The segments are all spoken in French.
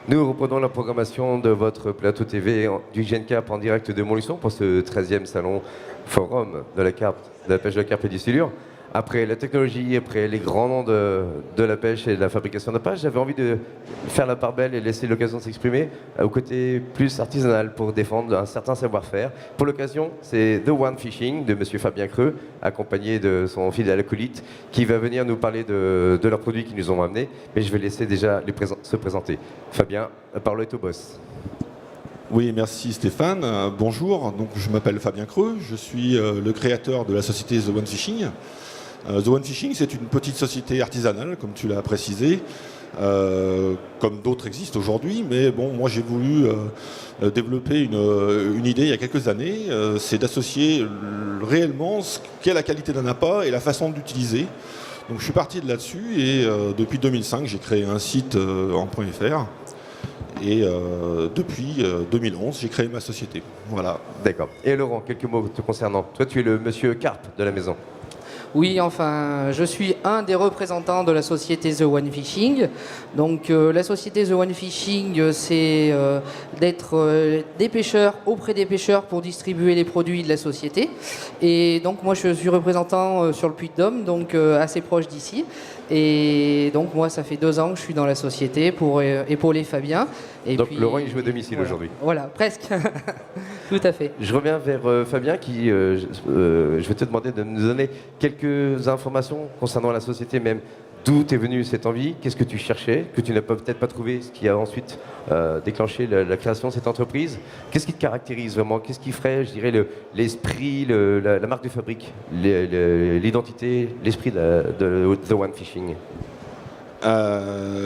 Nous reprenons la programmation de votre plateau TV du GenCap en direct de Montluçon pour ce 13e salon forum de la carpe, de la pêche de la carpe et du silure. Après la technologie, après les grands noms de la pêche et de la fabrication de pêche, j'avais envie de faire la part belle et laisser l'occasion de s'exprimer au côté plus artisanal pour défendre un certain savoir-faire. Pour l'occasion, c'est The One Fishing de Monsieur Fabien Creux, accompagné de son fidèle acolyte, qui va venir nous parler de leurs produits qu'ils nous ont amenés. Mais je vais laisser déjà se présenter. Fabien, la parole est au boss. Oui, merci Stéphane. Bonjour, donc, je m'appelle Fabien Creux, je suis le créateur de la société The One Fishing. The One Fishing, c'est une petite société artisanale, comme tu l'as précisé, comme d'autres existent aujourd'hui, mais bon, moi j'ai voulu développer une idée il y a quelques années, c'est d'associer réellement ce qu'est la qualité d'un appât et la façon d'utiliser. Donc je suis parti de là-dessus et depuis 2005, j'ai créé un site en .fr. Et depuis 2011, j'ai créé ma société. Voilà. D'accord. Et Laurent, quelques mots te concernant. Toi, tu es le monsieur carpe de la maison. Oui, enfin, je suis un des représentants de la société The One Fishing. Donc, la société The One Fishing, c'est d'être des pêcheurs auprès des pêcheurs pour distribuer les produits de la société. Et donc, moi, je suis représentant sur le Puy-de-Dôme, donc assez proche d'ici. Et donc, moi, ça fait 2 ans que je suis dans la société pour épauler Fabien. Et donc, puis, Laurent, il joue à domicile voilà. aujourd'hui. Voilà, presque. Tout à fait. Je reviens vers Fabien qui, je vais te demander de nous donner quelques informations concernant la société même. D'où t'es venue cette envie? Qu'est-ce que tu cherchais, que tu n'as peut-être pas trouvé, ce qui a ensuite déclenché la création de cette entreprise? Qu'est-ce qui te caractérise vraiment? Qu'est-ce qui ferait, je dirais, l'esprit, la marque de fabrique, l'identité, l'esprit de The One Fishing?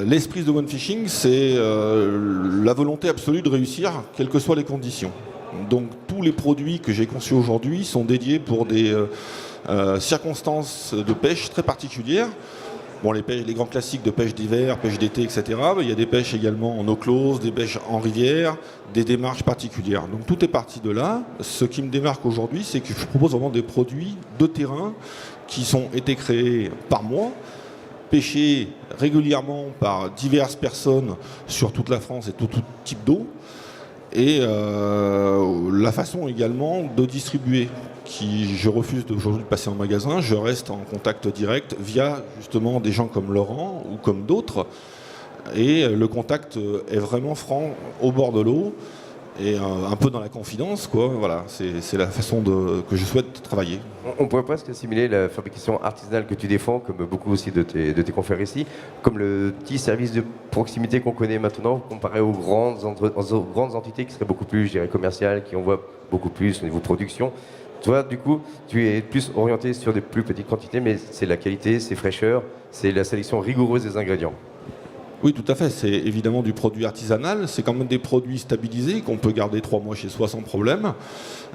L'esprit de One Fishing, c'est la volonté absolue de réussir, quelles que soient les conditions. Donc tous les produits que j'ai conçus aujourd'hui sont dédiés pour des circonstances de pêche très particulières. Bon, les grands classiques de pêche d'hiver, pêche d'été, etc. Il y a des pêches également en eau close, des pêches en rivière, des démarches particulières. Donc tout est parti de là. Ce qui me démarque aujourd'hui, c'est que je propose vraiment des produits de terrain qui ont été créés par moi, pêchés régulièrement par diverses personnes sur toute la France et tout type d'eau. Et la façon également de distribuer, qui je refuse aujourd'hui de passer en magasin, je reste en contact direct via justement des gens comme Laurent ou comme d'autres, et le contact est vraiment franc au bord de l'eau et un peu dans la confidence, quoi. Voilà, c'est la façon que je souhaite travailler. On pourrait presque assimiler la fabrication artisanale que tu défends, comme beaucoup aussi de tes confrères ici, comme le petit service de proximité qu'on connaît maintenant, comparé aux grandes entités qui seraient beaucoup plus, je dirais, commerciales, qui envoient beaucoup plus au niveau production. Toi, du coup, tu es plus orienté sur des plus petites quantités, mais c'est la qualité, c'est fraîcheur, c'est la sélection rigoureuse des ingrédients. Oui, tout à fait. C'est évidemment du produit artisanal. C'est quand même des produits stabilisés qu'on peut garder 3 mois chez soi sans problème.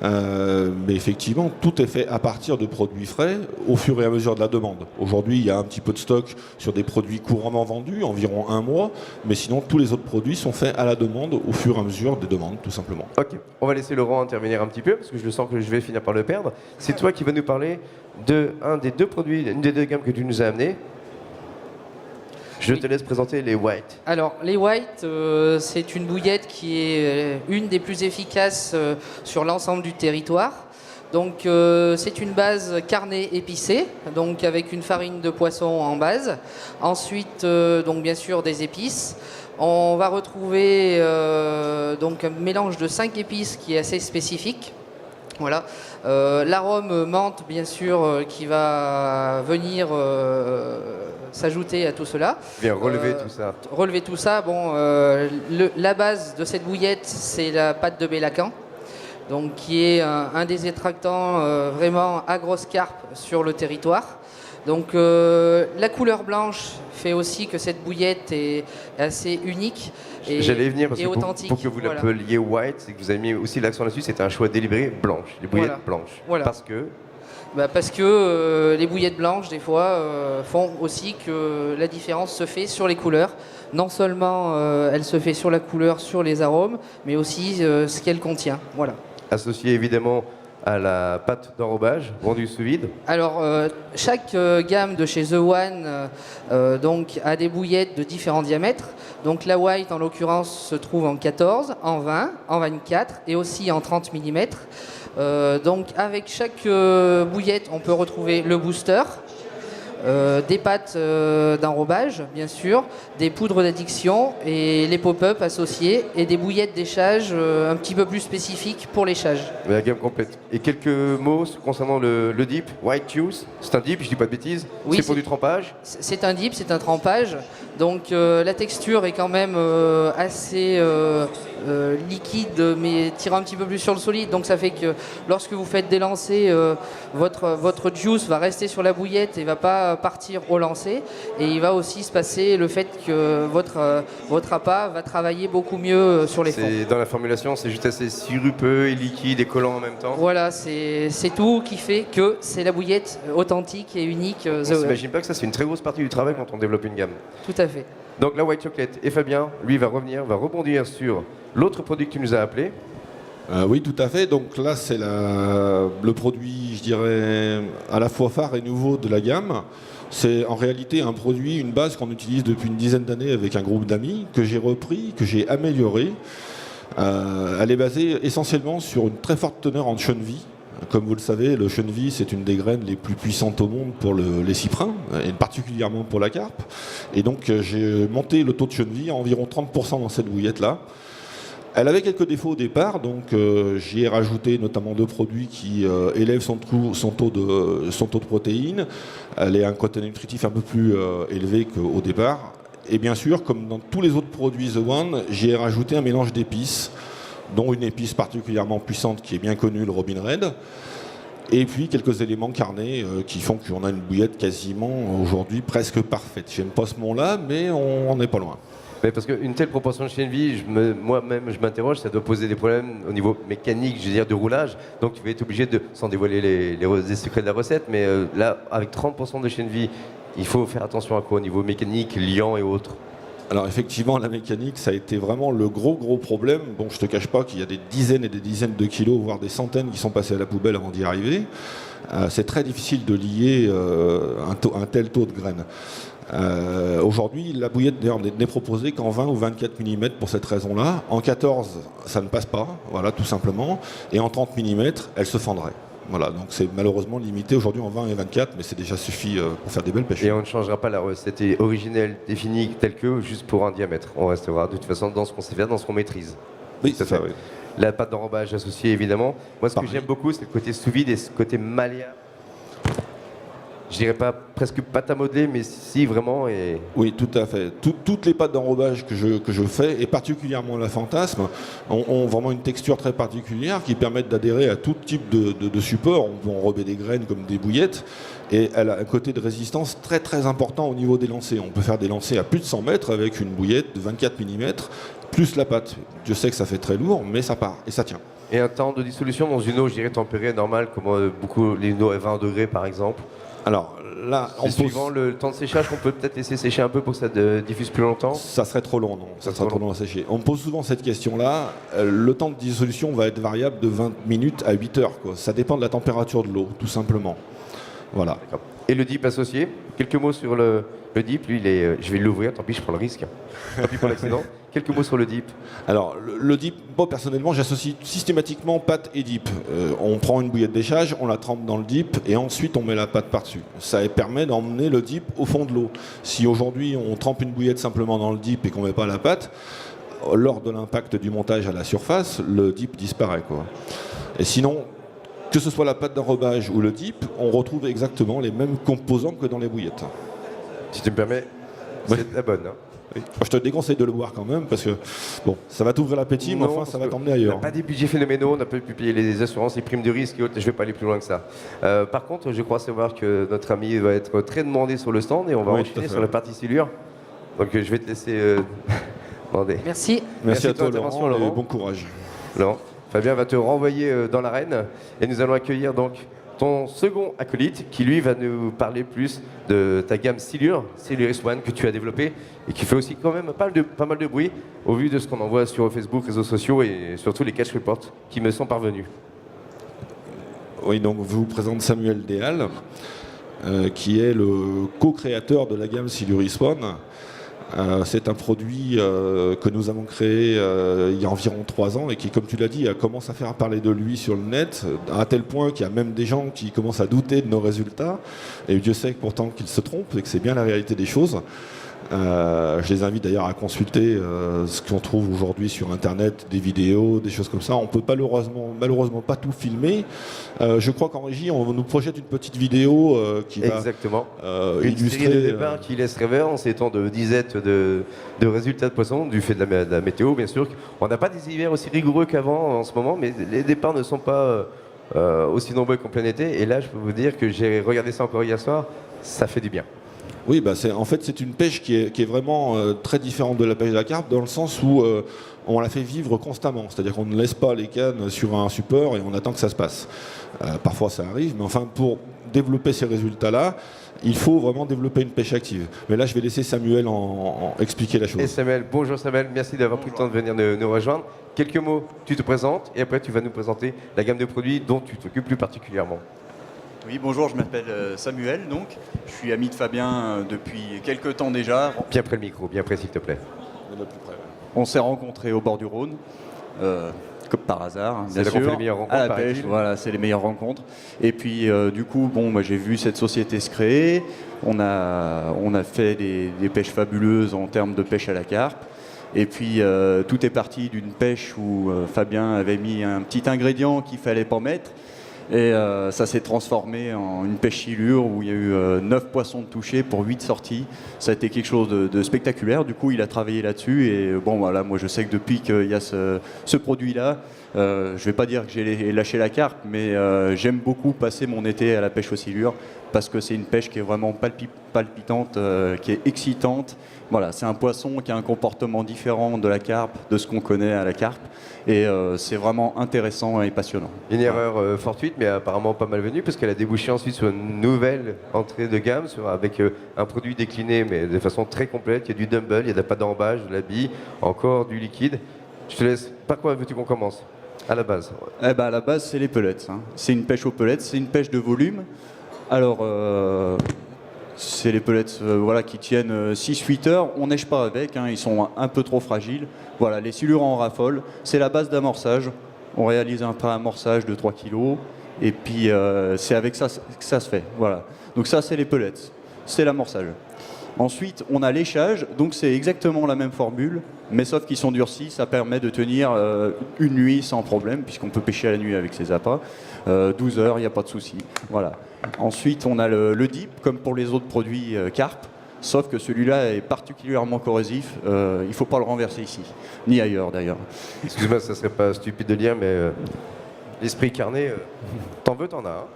Mais effectivement, tout est fait à partir de produits frais au fur et à mesure de la demande. Aujourd'hui, il y a un petit peu de stock sur des produits couramment vendus, environ 1 mois. Mais sinon, tous les autres produits sont faits à la demande au fur et à mesure des demandes, tout simplement. Ok, on va laisser Laurent intervenir un petit peu, parce que je le sens que je vais finir par le perdre. C'est toi qui vas nous parler d'un des 2 produits, une des 2 gammes que tu nous as amenées. Je te laisse présenter les White. Alors, les White, c'est une bouillette qui est une des plus efficaces sur l'ensemble du territoire. Donc, c'est une base carnée épicée, donc avec une farine de poisson en base. Ensuite, donc bien sûr, des épices. On va retrouver donc un mélange de 5 épices qui est assez spécifique. Voilà, l'arôme menthe bien sûr qui va venir s'ajouter à tout cela. Bien relever tout ça. Relever tout ça, bon, la base de cette bouillette c'est la pâte de Bélacan, donc qui est un des extractants vraiment à grosse carpe sur le territoire. Donc la couleur blanche fait aussi que cette bouillette est assez unique et, j'allais venir parce que authentique. Pour que vous l'appeliez white, c'est que vous avez mis aussi l'accent là-dessus, c'était un choix délibéré blanche, les bouillettes blanches. Voilà. Parce que parce que les bouillettes blanches, des fois, font aussi que la différence se fait sur les couleurs. Non seulement elle se fait sur la couleur, sur les arômes, mais aussi ce qu'elle contient. Voilà. associé évidemment à la pâte d'enrobage vendue sous vide. Alors, chaque gamme de chez The One donc, a des bouillettes de différents diamètres. Donc, la White, en l'occurrence, se trouve en 14, en 20, en 24 et aussi en 30 mm. Donc, avec chaque bouillette, on peut retrouver le booster, des pâtes d'enrobage, bien sûr, des poudres d'addiction et les pop-up associés et des bouillettes d'échage un petit peu plus spécifiques pour l'échage. La gamme complète. Et quelques mots concernant le dip. White Juice, c'est un dip, je dis pas de bêtises. Oui, c'est pour du trempage. C'est un dip, c'est un trempage. Donc la texture est quand même assez liquide, mais tire un petit peu plus sur le solide. Donc ça fait que lorsque vous faites des lancers, votre juice va rester sur la bouillette et va pas partir au lancer. Et il va aussi se passer le fait que votre appât va travailler beaucoup mieux sur les fonds. Dans la formulation, c'est juste assez sirupeux et liquide et collant en même temps. Voilà, c'est tout qui fait que c'est la bouillette authentique et unique. On s'imagine pas que ça, c'est une très grosse partie du travail quand on développe une gamme. Tout à fait. Donc la White Chocolate. Et Fabien, lui, va rebondir sur l'autre produit que tu nous as appelé. Oui, tout à fait. Donc là, c'est le produit, je dirais, à la fois phare et nouveau de la gamme. C'est en réalité un produit, une base qu'on utilise depuis une dizaine d'années avec un groupe d'amis, que j'ai repris, que j'ai amélioré. Elle est basée essentiellement sur une très forte teneur en cheneville. Comme vous le savez, le cheneville, c'est une des graines les plus puissantes au monde pour les cyprins, et particulièrement pour la carpe. Et donc, j'ai monté le taux de cheneville à environ 30% dans cette bouillette-là. Elle avait quelques défauts au départ, donc j'y ai rajouté notamment 2 produits qui élèvent son taux de protéines. Elle a un côté nutritif un peu plus élevé qu'au départ. Et bien sûr, comme dans tous les autres produits The One, j'y ai rajouté un mélange d'épices, dont une épice particulièrement puissante qui est bien connue, le Robin Red. Et puis quelques éléments carnés qui font qu'on a une bouillette quasiment aujourd'hui presque parfaite. J'aime pas ce mot-là, mais on n'est pas loin. Mais parce qu'une telle proportion de cheneville, moi-même, je m'interroge, ça doit poser des problèmes au niveau mécanique, je veux dire, de roulage. Donc tu vas être obligé de, sans dévoiler les secrets de la recette, mais là, avec 30% de cheneville, il faut faire attention à quoi au niveau mécanique, liant et autres. Alors effectivement, la mécanique, ça a été vraiment le gros problème. Bon, je te cache pas qu'il y a des dizaines et des dizaines de kilos, voire des centaines qui sont passés à la poubelle avant d'y arriver. C'est très difficile de lier un tel taux de graines. Aujourd'hui, la bouillette n'est proposée qu'en 20 ou 24 mm pour cette raison-là. En 14, ça ne passe pas, voilà, tout simplement. Et en 30 mm, elle se fendrait. Voilà, donc c'est malheureusement limité aujourd'hui en 20 et 24, mais c'est déjà suffi pour faire des belles pêches. Et on ne changera pas la recette originelle définie telle que juste pour un diamètre. On restera de toute façon dans ce qu'on sait faire, dans ce qu'on maîtrise. Oui, c'est ça, oui. La pâte d'enrobage associée, évidemment. Moi, ce que j'aime beaucoup, c'est le côté sous vide et ce côté malléable. Je dirais pas presque pâte à modeler, mais si vraiment. Et... Oui, tout à fait. Toutes les pâtes d'enrobage que je fais, et particulièrement la Fantasme, ont vraiment une texture très particulière qui permettent d'adhérer à tout type de support. On peut enrober des graines comme des bouillettes, et elle a un côté de résistance très important au niveau des lancers. On peut faire des lancers à plus de 100 mètres avec une bouillette de 24 mm, plus la pâte. Je sais que ça fait très lourd, mais ça part et ça tient. Et un temps de dissolution dans une eau, je dirais tempérée normale, comme beaucoup les eaux à 20 degrés par exemple. Alors là, suivant le temps de séchage, qu'on peut peut-être laisser sécher un peu pour que ça diffuse plus longtemps. Ça serait trop long, non. Ça serait trop long à sécher. On me pose souvent cette question-là. Le temps de dissolution va être variable de 20 minutes à 8 heures, quoi. Ça dépend de la température de l'eau, tout simplement. Voilà. Et le dip associé, quelques mots sur le dip. Lui, je vais l'ouvrir, tant pis, je prends le risque. Tant pis pour l'accident. Quelques mots sur le dip. Alors, le dip, moi personnellement, j'associe systématiquement pâte et dip. On prend une bouillette d'échage, on la trempe dans le dip et ensuite on met la pâte par-dessus. Ça permet d'emmener le dip au fond de l'eau. Si aujourd'hui on trempe une bouillette simplement dans le dip et qu'on ne met pas la pâte, lors de l'impact du montage à la surface, le dip disparaît, quoi. Et sinon, que ce soit la pâte d'enrobage ou le dip, on retrouve exactement les mêmes composants que dans les bouillettes. Si tu me permets, c'est la bonne. Hein. Oui. Je te déconseille de le boire quand même parce que bon, ça va t'ouvrir l'appétit, mais enfin ça va t'emmener ailleurs. On n'a pas des budgets phénoménaux, on n'a pas pu payer les assurances, les primes de risque et autres, je ne vais pas aller plus loin que ça. Par contre, je crois savoir que notre ami va être très demandé sur le stand et on va enchaîner sur la partie silure. Donc je vais te laisser demander. Merci. Merci à toi Laurent, et bon courage. Laurent, Fabien va te renvoyer dans l'arène et nous allons accueillir donc ton second acolyte qui lui va nous parler plus de ta gamme Silure, Siluris One que tu as développée et qui fait aussi quand même pas mal de bruit au vu de ce qu'on envoie sur Facebook, réseaux sociaux et surtout les catch reports qui me sont parvenus. Oui, donc je vous présente Samuel Déal, qui est le co-créateur de la gamme Siluris One. C'est un produit que nous avons créé il y a environ 3 ans et qui, comme tu l'as dit, commence à faire parler de lui sur le net, à tel point qu'il y a même des gens qui commencent à douter de nos résultats. Et Dieu sait que pourtant qu'ils se trompent et que c'est bien la réalité des choses. Je les invite d'ailleurs à consulter ce qu'on trouve aujourd'hui sur Internet, des vidéos, des choses comme ça. On ne peut malheureusement pas tout filmer. Je crois qu'en régie, on nous projette une petite vidéo qui va une illustrer... série de départ qui laisse rêver en ces temps de disettes de résultats de poissons, du fait de la météo, bien sûr. On n'a pas des hivers aussi rigoureux qu'avant en ce moment, mais les départs ne sont pas aussi nombreux qu'en plein été. Et là, je peux vous dire que j'ai regardé ça encore hier soir, ça fait du bien. Oui, en fait, c'est une pêche qui est vraiment très différente de la pêche de la carpe, dans le sens où on la fait vivre constamment. C'est-à-dire qu'on ne laisse pas les cannes sur un support et on attend que ça se passe. Parfois, ça arrive, mais enfin, pour développer ces résultats-là, il faut vraiment développer une pêche active. Mais là, je vais laisser Samuel en expliquer la chose. Et Samuel, bonjour Samuel, merci d'avoir pris le temps de venir nous rejoindre. Quelques mots, tu te présentes et après tu vas nous présenter la gamme de produits dont tu t'occupes plus particulièrement. Oui, bonjour, je m'appelle Samuel, donc. Je suis ami de Fabien depuis quelques temps déjà. Bien près le micro, bien près s'il te plaît. On s'est rencontrés au bord du Rhône, comme par hasard, bien sûr. C'est là qu'on fait les meilleures rencontres, à la pêche, voilà, c'est les meilleures rencontres. Et puis, du coup, moi, j'ai vu cette société se créer. On a fait des pêches fabuleuses en termes de pêche à la carpe. Et puis, tout est parti d'une pêche où Fabien avait mis un petit ingrédient qu'il fallait pas mettre. Et ça s'est transformé en une pêche silure où il y a eu 9 poissons de toucher pour 8 sorties. Ça a été quelque chose de spectaculaire. Du coup, il a travaillé là-dessus. Et bon, voilà, moi, je sais que depuis qu'il y a ce produit-là, je ne vais pas dire que j'ai lâché la carpe, mais j'aime beaucoup passer mon été à la pêche aux silures parce que c'est une pêche qui est vraiment palpitante, qui est excitante. Voilà, c'est un poisson qui a un comportement différent de la carpe, de ce qu'on connaît à la carpe. Et c'est vraiment intéressant et passionnant. Une erreur fortuite, mais apparemment pas malvenue, parce qu'elle a débouché ensuite sur une nouvelle entrée de gamme, avec un produit décliné, mais de façon très complète. Il y a du dumble, il y a de la pâte d'emballage, de la bille, encore du liquide. Je te laisse. Par quoi veux-tu qu'on commence à la base? À la base, c'est les pellets. Hein. C'est une pêche aux pellets, c'est une pêche de volume. Alors, c'est les pellets qui tiennent 6-8 heures. On neige pas avec, hein, ils sont un peu trop fragiles. Voilà, les silures en raffole, c'est la base d'amorçage. On réalise un pré-amorçage de 3 kg. Et puis, c'est avec ça que ça se fait. Voilà. Donc ça, c'est les pellets. C'est l'amorçage. Ensuite, on a l'échage. Donc c'est exactement la même formule, mais sauf qu'ils sont durcis. Ça permet de tenir une nuit sans problème, puisqu'on peut pêcher à la nuit avec ces appâts. 12 heures, il n'y a pas de souci. Voilà. Ensuite, on a le dip, comme pour les autres produits carpe, sauf que celui-là est particulièrement corrosif. Il ne faut pas le renverser ici, ni ailleurs d'ailleurs. Excuse-moi, ça serait pas stupide de dire, mais l'esprit carné, t'en veux, t'en as.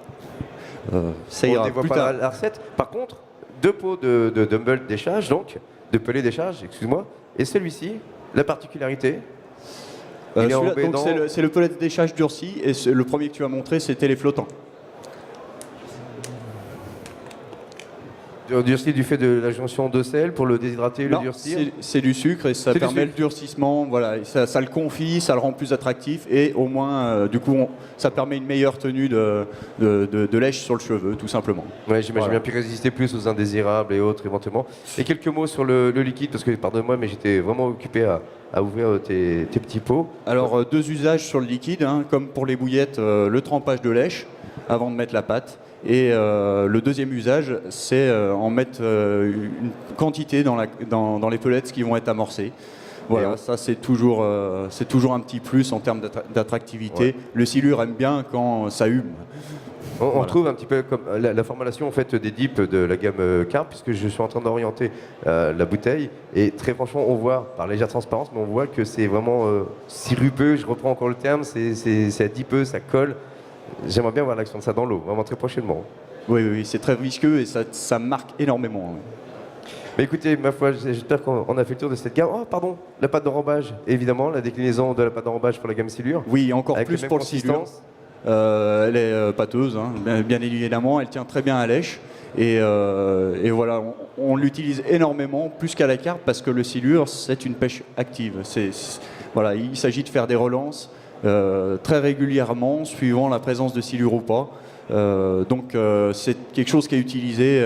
Ça ira On ne dévoile plus pas tard. la recette. Par contre, 2 pots de dumble d'échage, donc, de pellet d'échage, excuse-moi, et celui-ci, la particularité. Il est enrobé Donc dans... c'est le pellet d'échage durci, et le premier que tu as montré, c'était les flottants. Durci du fait de la jonction de sel pour le déshydrater et le Non, durcir. c'est du sucre et ça C'est du permet sucre. le durcissement, voilà, et ça le confie, ça le rend plus attractif et au moins, du coup, ça permet une meilleure tenue de lèche sur le cheveu, tout simplement. Ouais, j'imagine Voilà. bien, puis résister plus aux indésirables et autres éventuellement. Et quelques mots sur le liquide, parce que pardonne-moi, mais j'étais vraiment occupé à ouvrir tes petits pots. Alors, 2 usages sur le liquide, hein, comme pour les bouillettes, le trempage de lèche avant de mettre la pâte. Et le deuxième usage, c'est en mettre une quantité dans les pellets qui vont être amorcés. Voilà, ça c'est toujours un petit plus en termes d'attractivité. Ouais. Le silure aime bien quand ça hume. On retrouve un petit peu comme la formulation en fait, des dips de la gamme Carp, puisque je suis en train d'orienter la bouteille. Et très franchement, on voit, par légère transparence, mais on voit que c'est vraiment sirupeux, je reprends encore le terme, c'est adipeux, ça colle. J'aimerais bien voir l'action de ça dans l'eau, vraiment très prochainement. Oui, c'est très visqueux et ça marque énormément. Mais écoutez, ma foi, j'espère qu'on a fait le tour de cette gamme. Oh, pardon, la pâte d'enrobage, évidemment, la déclinaison de la pâte d'enrobage pour la gamme Silure. Oui, encore Avec plus la même pour le silure. consistance. Elle est pâteuse, hein, bien évidemment, elle tient très bien à lèche. Et voilà, on l'utilise énormément, plus qu'à la carpe, parce que le silure, c'est une pêche active. Voilà, il s'agit de faire des relances. très régulièrement, suivant la présence de silure ou pas. Donc c'est quelque chose qui est utilisé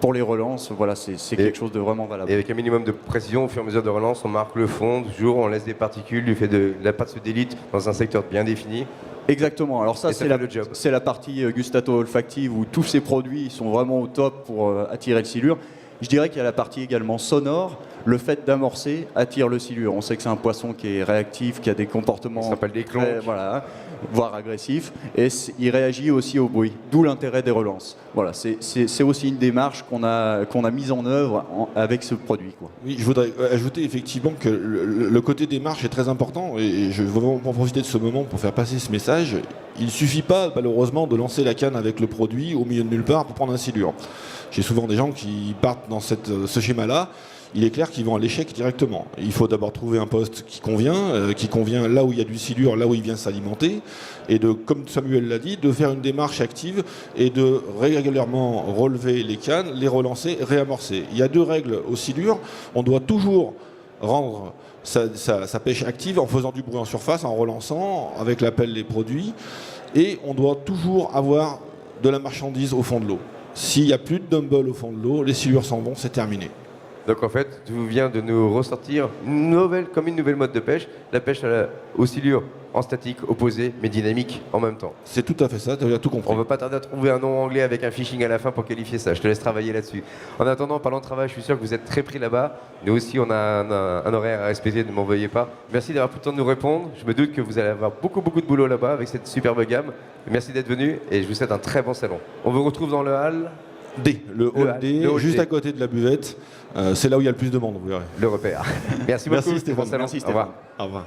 pour les relances. Voilà, c'est quelque chose de vraiment valable. Et avec un minimum de précision, au fur et à mesure de relance, on marque le fond, toujours on laisse des particules, du fait de la pâte se délite dans un secteur bien défini. Exactement. Alors ça, Et ça fait le job. c'est la partie gustato-olfactive où tous ces produits sont vraiment au top pour attirer le silure. Je dirais qu'il y a la partie également sonore. Le fait d'amorcer attire le silure. On sait que c'est un poisson qui est réactif, qui a des comportements Ça s'appelle des clonques. voilà, voire agressifs, et il réagit aussi au bruit. D'où l'intérêt des relances. Voilà, c'est aussi une démarche qu'on a mise en œuvre avec ce produit, quoi. Oui, je voudrais ajouter effectivement que le côté démarche est très important et je veux vraiment profiter de ce moment pour faire passer ce message. Il ne suffit pas malheureusement de lancer la canne avec le produit au milieu de nulle part pour prendre un silure. J'ai souvent des gens qui partent dans ce schéma-là. Il est clair qu'ils vont à l'échec directement. Il faut d'abord trouver un poste qui convient là où il y a du silure, là où il vient s'alimenter, et comme Samuel l'a dit, de faire une démarche active et de régulièrement relever les cannes, les relancer, réamorcer. Il y a 2 règles au silure. On doit toujours rendre sa pêche active en faisant du bruit en surface, en relançant, avec l'appel des produits, et on doit toujours avoir de la marchandise au fond de l'eau. S'il n'y a plus de dumbbell au fond de l'eau, les silures s'en vont, c'est terminé. Donc en fait, tu viens de nous ressortir une nouvelle mode de pêche, la pêche au silure en statique, opposé, mais dynamique en même temps. C'est tout à fait ça, tu as tout compris. On ne va pas tarder à trouver un nom anglais avec un phishing à la fin pour qualifier ça. Je te laisse travailler là-dessus. En attendant, parlant de travail, je suis sûr que vous êtes très pris là-bas. Nous aussi, on a un horaire à respecter, ne m'en veuillez pas. Merci d'avoir pris le temps de nous répondre. Je me doute que vous allez avoir beaucoup de boulot là-bas avec cette superbe gamme. Merci d'être venu et je vous souhaite un très bon salon. On vous retrouve dans le hall D, le hall D, le hall juste D. à côté de la buvette. C'est là où il y a le plus de monde, vous verrez. le repère. Merci beaucoup. Merci Stéphane. Bon salon. Merci Au revoir. Au revoir.